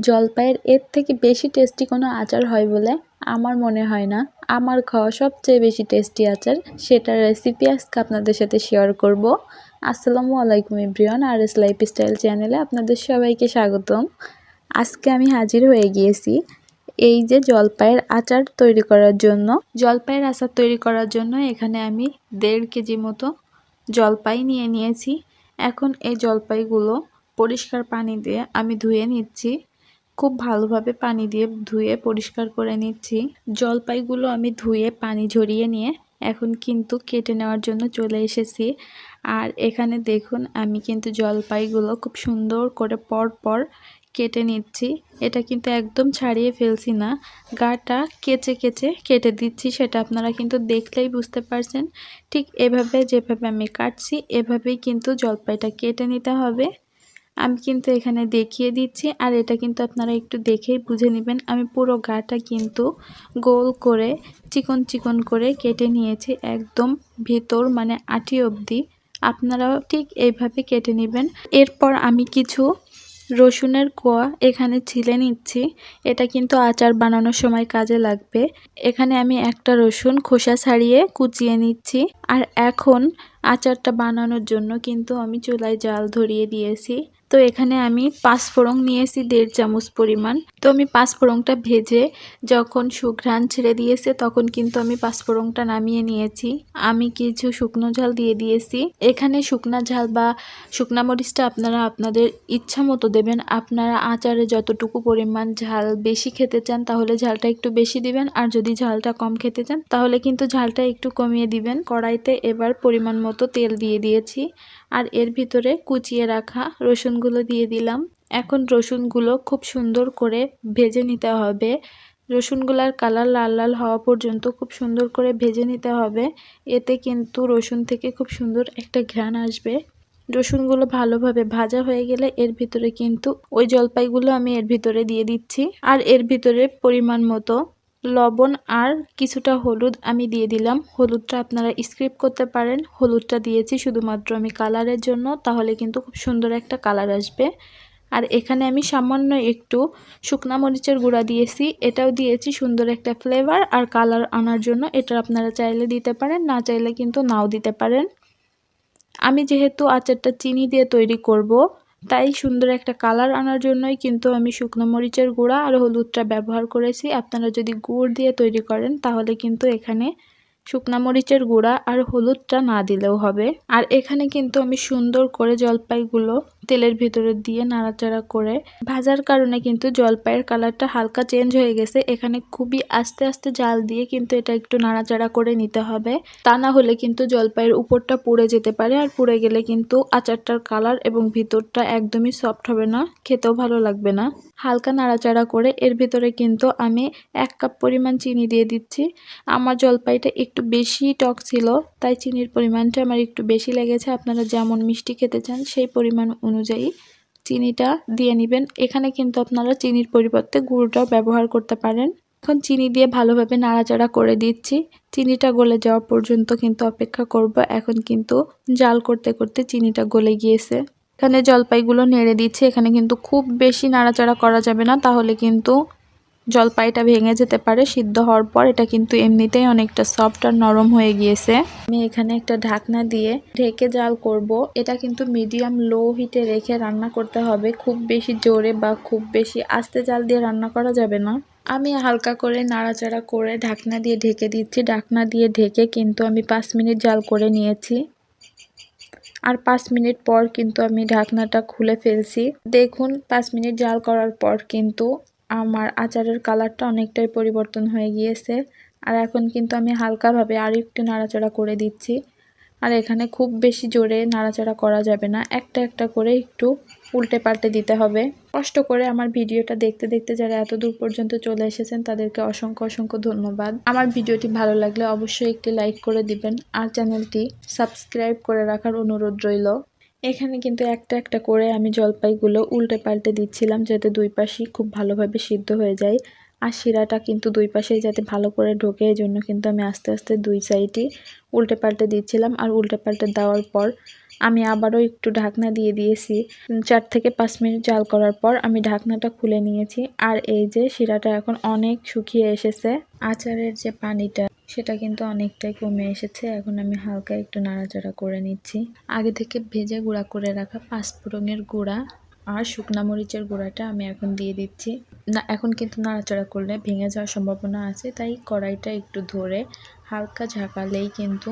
জলপাইয়ের এর থেকে বেশি টেস্টি কোনো আচার হয় বলে আমার মনে হয় না। আমার খাওয়া সবচেয়ে বেশি টেস্টি আচার, সেটার রেসিপি আজকে আপনাদের সাথে শেয়ার করব। আসসালামু আলাইকুম এভরিওয়ান, আর এস লাইফস্টাইল চ্যানেলে আপনাদের সবাইকে স্বাগতম। আজকে আমি হাজির হয়ে গিয়েছি এই যে জলপাইয়ের আচার তৈরি করার জন্য। জলপাইয়ের আচার তৈরি করার জন্য এখানে আমি 1.5 কেজি মতো জলপাই নিয়ে নিয়েছি। এখন এই জলপাইগুলো পরিষ্কার পানি দিয়ে আমি ধুয়ে নিচ্ছি। খুব ভালোভাবে পানি দিয়ে ধুয়ে পরিষ্কার করে নিচ্ছি। জলপাইগুলো আমি ধুয়ে পানি ঝরিয়ে নিয়ে এখন কিন্তু কেটে নেওয়ার জন্য চলে এসেছি। আর এখানে দেখুন আমি কিন্তু জলপাইগুলো খুব সুন্দর করে পর কেটে নিচ্ছি। এটা কিন্তু একদম ছাড়িয়ে ফেলছি না, গাটা কেচে কেটে দিচ্ছি। সেটা আপনারা কিন্তু দেখলেই বুঝতে পারছেন। ঠিক এভাবে যেভাবে আমি কাটছি এভাবেই কিন্তু জলপাইটা কেটে নিতে হবে। আমি কিন্তু এখানে দেখিয়ে দিচ্ছি, আর এটা কিন্তু আপনারা একটু দেখেই বুঝে নেবেন। আমি পুরো গাটা কিন্তু গোল করে চিকন করে কেটে নিয়েছি, একদম ভিতর মানে আটি অবধি। আপনারাও ঠিক এইভাবে কেটে নেবেন। এরপর আমি কিছু রসুনের কোয়া এখানে ছিলে নিচ্ছি। এটা কিন্তু আচার বানানোর সময় কাজে লাগবে। এখানে আমি একটা রসুন খোসা ছাড়িয়ে কুচিয়ে নিচ্ছি। আর এখন আচারটা বানানোর জন্য কিন্তু আমি চুলায় জাল ধরিয়ে দিয়েছি। তো এখানে আমি 5 ফোড়ন নিয়েছি 1.5 চামচ পরিমাণ। তো আমি 5 ফোড়নটা ভেজে যখন সুঘ্রাণ ছেড়ে দিয়েছে তখন কিন্তু আমি 5 ফোড়নটা নামিয়ে নিয়েছি। আমি কিছু শুকনো ঝাল দিয়ে দিয়েছি। এখানে শুকনা ঝাল বা শুকনা মরিচটা আপনারা আপনাদের ইচ্ছা মতো দেবেন। আপনারা আচারে যতটুকু পরিমাণ ঝাল বেশি খেতে চান তাহলে ঝালটা একটু বেশি দিবেন, আর যদি ঝালটা কম খেতে চান তাহলে কিন্তু ঝালটা একটু কমিয়ে দিবেন। কড়াইতে এবার পরিমাণ মতো তেল দিয়ে দিয়েছি, আর এর ভিতরে কুচিয়ে রাখা রসুনগুলো দিয়ে দিলাম। এখন রসুনগুলো খুব সুন্দর করে ভেজে নিতে হবে। রসুনগুলার কালার লাল লাল হওয়া পর্যন্ত খুব সুন্দর করে ভেজে নিতে হবে। এতে কিন্তু রসুন থেকে খুব সুন্দর একটা ঘ্রাণ আসবে। রসুনগুলো ভালোভাবে ভাজা হয়ে গেলে এর ভিতরে কিন্তু ওই জলপাইগুলো আমি এর ভিতরে দিয়ে দিচ্ছি, আর এর ভিতরে পরিমাণ মতো লবণ আর কিছুটা হলুদ আমি দিয়ে দিলাম। হলুদটা আপনারা স্কিপ করতে পারেন, হলুদটা দিয়েছি শুধুমাত্র আমি কালারের জন্য, তাহলে কিন্তু খুব সুন্দর একটা কালার আসবে। আর এখানে আমি সামান্য একটু শুকনা মরিচের গুঁড়া দিয়েছি, এটাও দিয়েছি সুন্দর একটা ফ্লেভার আর কালার আনার জন্য। এটা আপনারা চাইলে দিতে পারেন, না চাইলে কিন্তু নাও দিতে পারেন। আমি যেহেতু আচারটা চিনি দিয়ে তৈরি করব, তাই সুন্দর একটা কালার আনার জন্যই কিন্তু আমি শুকনো মরিচের গুঁড়া আর হলুদটা ব্যবহার করেছি। আপনারা যদি গুড় দিয়ে তৈরি করেন তাহলে কিন্তু এখানে শুকনা মরিচের গুঁড়া আর হলুদটা না দিলেও হবে। আর এখানে কিন্তু আমি সুন্দর করে জলপাইগুলো তেলের ভিতরে দিয়ে নাড়াচাড়া করে ভাজার কারণে কিন্তু জলপাইয়ের কালারটা হালকা চেঞ্জ হয়ে গেছে। এখানে খুবই আস্তে আস্তে জাল দিয়ে কিন্তু এটা একটু নাড়াচাড়া করে নিতে হবে, তা না হলে কিন্তু জলপাইয়ের উপরটা পুড়ে যেতে পারে। আর পুড়ে গেলে কিন্তু আচারটার কালার এবং ভিতরটা একদমই সফট হবে না, খেতেও ভালো লাগবে না। হালকা নাড়াচাড়া করে এর ভিতরে কিন্তু আমি 1 কাপ পরিমাণ চিনি দিয়ে দিচ্ছি। আমার জলপাইটা একটু বেশি টক ছিল, তাই চিনির পরিমাণটা আমার একটু বেশি লেগেছে। আপনারা যেমন মিষ্টি খেতে চান সেই পরিমাণ অনুযায়ী চিনিটা দিয়ে নেবেন। এখানে কিন্তু আপনারা চিনির পরিবর্তে গুড়টাও ব্যবহার করতে পারেন। এখন চিনি দিয়ে ভালোভাবে নাড়াচাড়া করে দিচ্ছি। চিনিটা গলে যাওয়া পর্যন্ত কিন্তু অপেক্ষা করব। এখন কিন্তু জাল করতে চিনিটা গলে গিয়েছে। এখানে জলপাইগুলো নেড়ে দিচ্ছি। এখানে কিন্তু খুব বেশি নাড়াচাড়া করা যাবে না, তাহলে কিন্তু জলপাইটা ভেঙে যেতে পারে। সিদ্ধ হওয়ার পর এটা কিন্তু এমনিতেই অনেকটা সফট আর নরম হয়ে গিয়েছে। আমি এখানে একটা ঢাকনা দিয়ে ঢেকে জাল করব। এটা কিন্তু মিডিয়াম লো হিটে রেখে রান্না করতে হবে। খুব বেশি জোরে বা খুব বেশি আস্তে জাল দিয়ে রান্না করা যাবে না। আমি হালকা করে নাড়াচাড়া করে ঢাকনা দিয়ে ঢেকে দিচ্ছি। ঢাকনা দিয়ে ঢেকে কিন্তু আমি 5 মিনিট জাল করে নিয়েছি। আর 5 মিনিট পর কিন্তু আমি ঢাকনাটা খুলে ফেলছি। দেখুন 5 মিনিট জাল করার পর কিন্তু আমার আচারের কালারটা অনেকটাই পরিবর্তন হয়ে গিয়েছে। আর এখন কিন্তু আমি হালকাভাবে আর একটু নাড়াচাড়া করে দিচ্ছি। আর এখানে খুব বেশি জোরে নাড়াচাড়া করা যাবে না, একটা করে একটু উল্টে পাল্টে দিতে হবে। কষ্ট করে আমার ভিডিওটা দেখতে যারা এত দূর পর্যন্ত চলে এসেছেন তাদেরকে অসংখ্য ধন্যবাদ। আমার ভিডিওটি ভালো লাগলে অবশ্যই একটি লাইক করে দিবেন, আর চ্যানেলটি সাবস্ক্রাইব করে রাখার অনুরোধ রইল। এখানে কিন্তু একটা করে আমি জলপাইগুলো উল্টে পাল্টে দিচ্ছিলাম, যাতে দুই পাশেই খুব ভালোভাবে সিদ্ধ হয়ে যায়। আর শিরাটা কিন্তু দুই পাশেই যাতে ভালো করে ঢোকে, এই জন্য কিন্তু আমি আস্তে দুই সাইডই উল্টে পাল্টে দিচ্ছিলাম। আর উল্টে পাল্টে দেওয়ার পর আমি আবারও একটু ঢাকনা দিয়ে দিয়েছি। 4 থেকে 5 মিনিট জাল করার পর আমি ঢাকনাটা খুলে নিয়েছি। আর এই যে শিরাটা এখন অনেক শুকিয়ে এসেছে। আচারের যে পানিটা সেটা কিন্তু অনেকটাই কমে এসেছে। এখন আমি হালকা একটু নাড়াচাড়া করে নিচ্ছি। আগে থেকে ভেজে গুঁড়া করে রাখা 5 ফোড়নের গুঁড়া আর শুকনা মরিচের গুঁড়াটা আমি এখন দিয়ে দিচ্ছি। না, এখন কিন্তু নাড়াচাড়া করলে ভেঙে যাওয়ার সম্ভাবনা আছে, তাই কড়াইটা একটু ধরে হালকা ঝাঁকালেই কিন্তু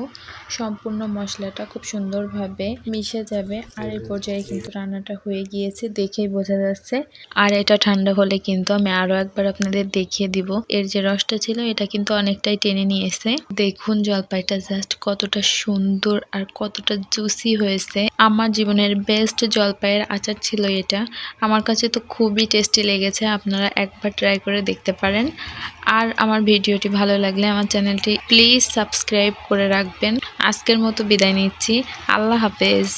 সম্পূর্ণ মশলাটা খুব সুন্দরভাবে মিশে যাবে। আর এই পর্যায়ে কিন্তু রান্নাটা হয়ে গিয়েছে, দেখেই বোঝা যাচ্ছে। আর এটা ঠান্ডা হলে কিন্তু আমি আরো একবার আপনাদের দেখিয়ে দিব। এর যে রসটা ছিল এটা কিন্তু অনেকটাই টেনে নিয়েছে। দেখুন জলপাইটা জাস্ট কতটা সুন্দর আর কতটা জুসি হয়েছে। আমার জীবনের বেস্ট জলপাইয়ের আচার ছিল এটা। আমার কাছে তো খুবই টেস্টি লেগেছে। আপনারা একবার ট্রাই করে দেখতে পারেন। আর আমার ভিডিওটি ভালো লাগলে আমার চ্যানেলটি প্লিজ সাবস্ক্রাইব করে রাখবেন। আজকের মতো বিদায় নিচ্ছি। আল্লাহ হাফেজ।